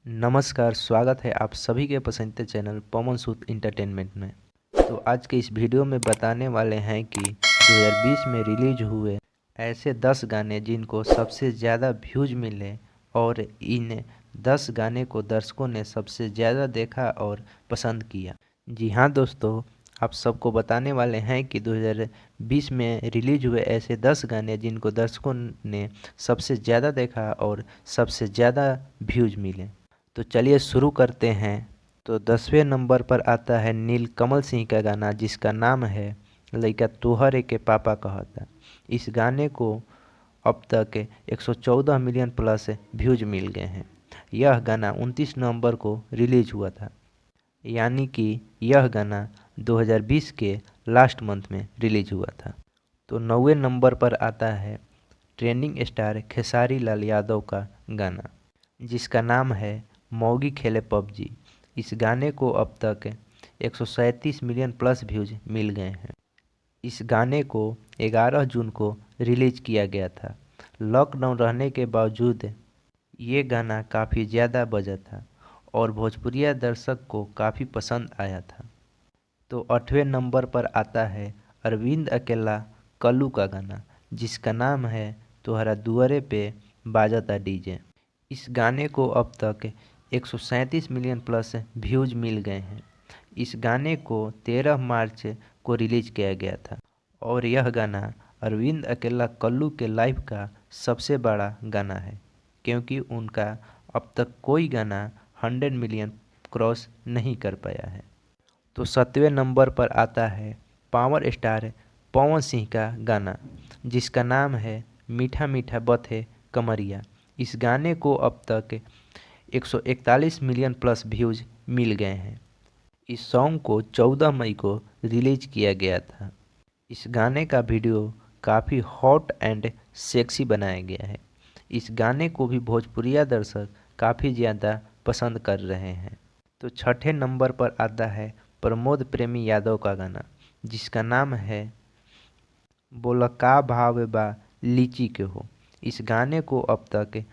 नमस्कार, स्वागत है आप सभी के पसंदीदा चैनल पवन सूद इंटरटेनमेंट में। तो आज के इस वीडियो में बताने वाले हैं कि 2020 में रिलीज हुए ऐसे 10 गाने जिनको सबसे ज़्यादा व्यूज मिले और इन 10 गाने को दर्शकों ने सबसे ज़्यादा देखा और पसंद किया। जी हाँ दोस्तों, आप सबको बताने वाले हैं कि 2020 में रिलीज हुए ऐसे 10 गाने जिनको दर्शकों ने सबसे ज़्यादा देखा और सबसे ज़्यादा व्यूज मिले। तो चलिए शुरू करते हैं। तो 10वें नंबर पर आता है नीलकमल सिंह का गाना जिसका नाम है लइका तोहरे के पापा कहता। इस गाने को अब तक 114 मिलियन प्लस व्यूज मिल गए हैं। यह गाना 29 नवंबर को रिलीज हुआ था, यानी कि यह गाना 2020 के लास्ट मंथ में रिलीज हुआ था। तो 9वें नंबर पर आता है ट्रेंडिंग स्टार खेसारी लाल यादव का गाना जिसका नाम है मौगी खेले पबजी। इस गाने को अब तक 137 मिलियन प्लस व्यूज मिल गए हैं। इस गाने को 11 जून को रिलीज किया गया था। लॉकडाउन रहने के बावजूद ये गाना काफ़ी ज़्यादा बजा था और भोजपुरिया दर्शक को काफ़ी पसंद आया था। तो 8वें नंबर पर आता है अरविंद अकेला कल्लू का गाना जिसका नाम है तोहरा दुआरे पे बाजता डीजे। इस गाने को अब तक 137 मिलियन प्लस व्यूज मिल गए हैं। इस गाने को 13 मार्च को रिलीज किया गया था और यह गाना अरविंद अकेला कल्लू के लाइव का सबसे बड़ा गाना है, क्योंकि उनका अब तक कोई गाना 100 मिलियन क्रॉस नहीं कर पाया है। तो 7वें नंबर पर आता है पावर स्टार पवन सिंह का गाना जिसका नाम है मीठा मीठा बथे कमरिया। इस गाने को अब तक 141 मिलियन प्लस व्यूज मिल गए हैं। इस सॉन्ग को 14 मई को रिलीज किया गया था। इस गाने का वीडियो काफ़ी हॉट एंड सेक्सी बनाया गया है। इस गाने को भी भोजपुरिया दर्शक काफ़ी ज़्यादा पसंद कर रहे हैं। तो 6ठे नंबर पर आता है प्रमोद प्रेमी यादव का गाना जिसका नाम है बोला का भाव बा लीची के हो। इस गाने को अब तक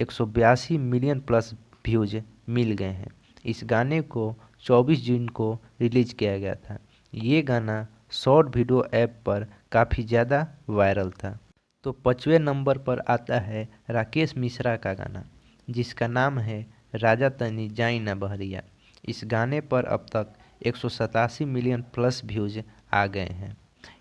182 मिलियन प्लस व्यूज मिल गए हैं। इस गाने को 24 जून को रिलीज किया गया था। ये गाना शॉर्ट वीडियो ऐप पर काफ़ी ज़्यादा वायरल था। तो 5वें नंबर पर आता है राकेश मिश्रा का गाना जिसका नाम है राजा तनी जाई ना बहरिया। इस गाने पर अब तक 187 मिलियन प्लस व्यूज आ गए हैं।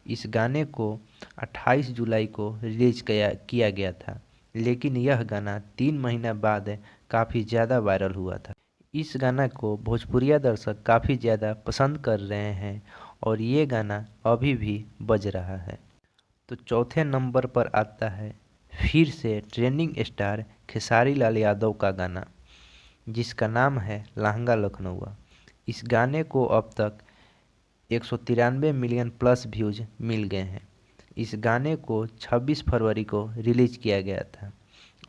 इस गाने को 28 जुलाई को रिलीज किया गया था, लेकिन यह गाना 3 महीना बाद काफ़ी ज़्यादा वायरल हुआ था। इस गाना को भोजपुरिया दर्शक काफ़ी ज़्यादा पसंद कर रहे हैं और ये गाना अभी भी बज रहा है। तो चौथे नंबर पर आता है फिर से ट्रेंडिंग स्टार खेसारी लाल यादव का गाना जिसका नाम है लहंगा लखनऊआ। इस गाने को अब तक 193 मिलियन प्लस व्यूज मिल गए हैं। इस गाने को 26 फरवरी को रिलीज किया गया था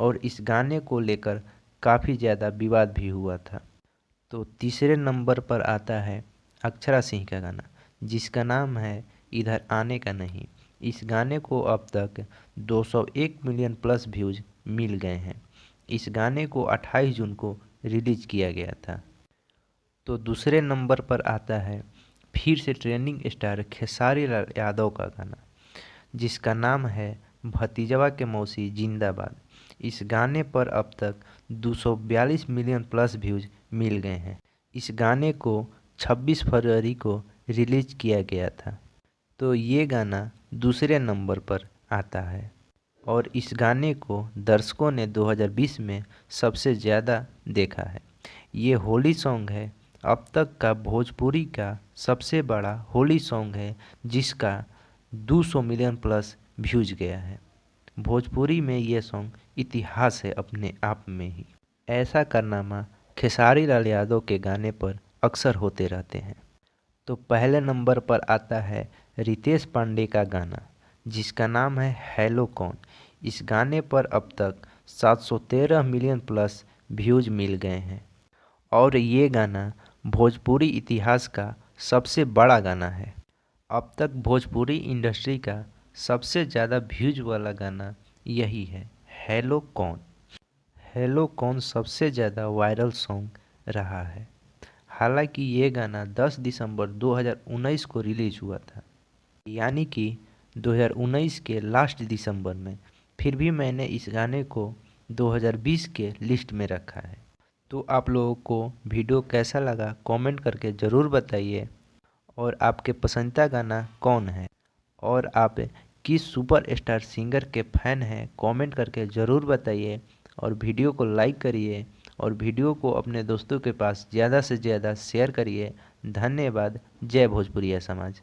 और इस गाने को लेकर काफ़ी ज़्यादा विवाद भी हुआ था। तो तीसरे नंबर पर आता है अक्षरा सिंह का गाना जिसका नाम है इधर आने का नहीं। इस गाने को अब तक 201 मिलियन प्लस व्यूज मिल गए हैं। इस गाने को 28 जून को रिलीज किया गया था। तो दूसरे नंबर पर आता है फिर से ट्रेंडिंग स्टार खेसारी लाल यादव का गाना जिसका नाम है भतीजवा के मौसी जिंदाबाद। इस गाने पर अब तक 242 मिलियन प्लस व्यूज मिल गए हैं। इस गाने को 26 फरवरी को रिलीज किया गया था। तो ये गाना दूसरे नंबर पर आता है और इस गाने को दर्शकों ने 2020 में सबसे ज़्यादा देखा है। ये होली सॉन्ग है, अब तक का भोजपुरी का सबसे बड़ा होली सॉन्ग है जिसका 200 मिलियन प्लस व्यूज गया है। भोजपुरी में ये सॉन्ग इतिहास है अपने आप में ही। ऐसा कारनामा खेसारी लाल यादव के गाने पर अक्सर होते रहते हैं। तो पहले नंबर पर आता है रितेश पांडे का गाना जिसका नाम है हेलो कौन। इस गाने पर अब तक 713 मिलियन प्लस व्यूज मिल गए हैं और ये गाना भोजपुरी इतिहास का सबसे बड़ा गाना है। अब तक भोजपुरी इंडस्ट्री का सबसे ज़्यादा व्यूज वाला गाना यही है, हेलो कौन। हेलो कौन सबसे ज़्यादा वायरल सॉन्ग रहा है। हालांकि ये गाना 10 दिसंबर 2019 को रिलीज हुआ था, यानी कि 2019 के लास्ट दिसंबर में। फिर भी मैंने इस गाने को 2020 के लिस्ट में रखा है। तो आप लोगों को वीडियो कैसा लगा कमेंट करके ज़रूर बताइए, और आपके पसंदीदा गाना कौन है, और आप किस सुपरस्टार सिंगर के फैन हैं कमेंट करके ज़रूर बताइए। और वीडियो को लाइक करिए और वीडियो को अपने दोस्तों के पास ज़्यादा से ज़्यादा शेयर करिए। धन्यवाद। जय भोजपुरिया समाज।